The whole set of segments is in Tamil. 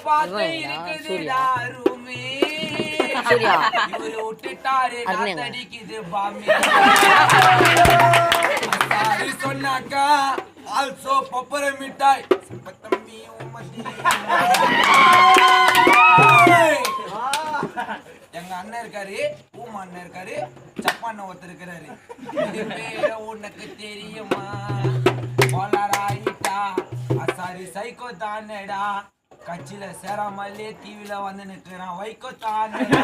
பார்த்து இருக்குது யாருமே இவரு விட்டுட்டாரு அடிக்குது பாமி சொன்னாக்கா ஆல்சோ பப்பர மிட்டாய் தம்பி எங்க அண்ணன் இருக்காரு ஊமா அண்ணன் இருக்காரு சப்பாண்ண ஒருத்தர் இருக்கிறாரு பேர உனக்கு தெரியுமா போலாராயிட்டா சாரி சைக்கோ தானடா கட்சியில சேராமலே டிவில வந்து நிற்கிறான் வைக்கோ தானடா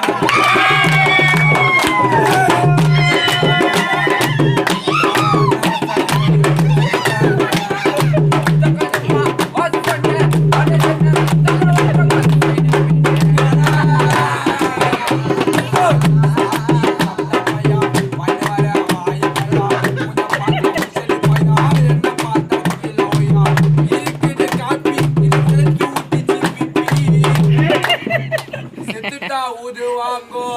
ஊதுவாங்கோ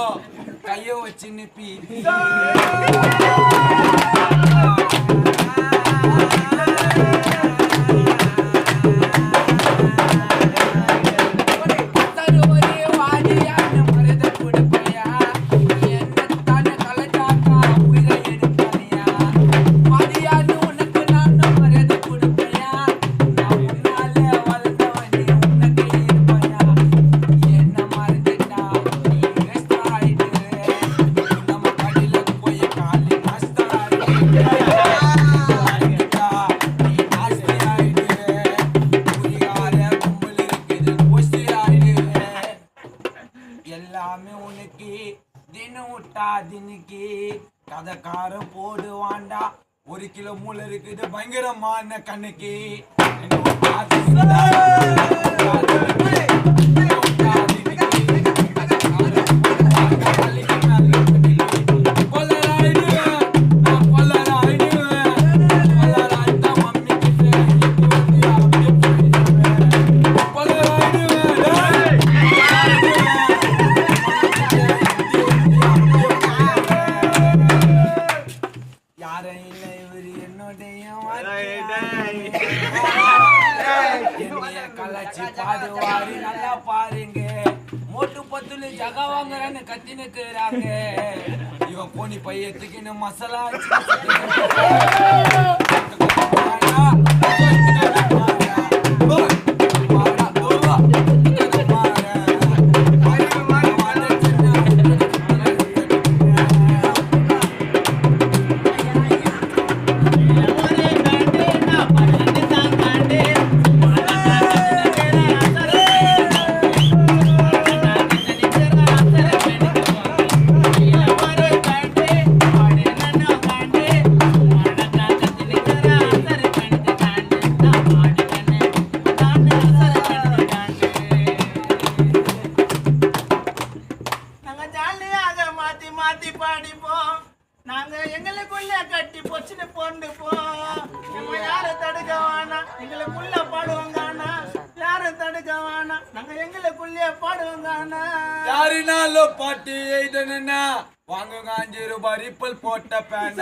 கைய வச்சு நிப்பி எல்லாமே உனக்கு தினம் விட்டா தினிக்கு கதைக்காரம் போடுவாண்டா 1 கிலோ மூளை இருக்குது பயங்கரமான கண்ணுக்கு கலாச்சி பாடுவாரு நல்லா பாருங்க மோட்டு பத்துல ஜகா வாங்குறான்னு கத்தி நிக்கிறாங்க இவன் கோணி பையத்துக்கு மசாலா நாங்க எங்களுக்குள்ள கட்டி பொச்சுன்னு பொண்டு யாரும் தடுக்க வேணாம் எங்களுக்குள்ள பாடுவாங்க யாரும் தடுக்க வேணாம் நாங்க எங்களுக்குள்ளே பாடுவாங்க யாருனாலும் பாட்டு எழுதணும்னா வாங்குங்க 5 ரூபாய் ரிப்பல் போட்ட பேன்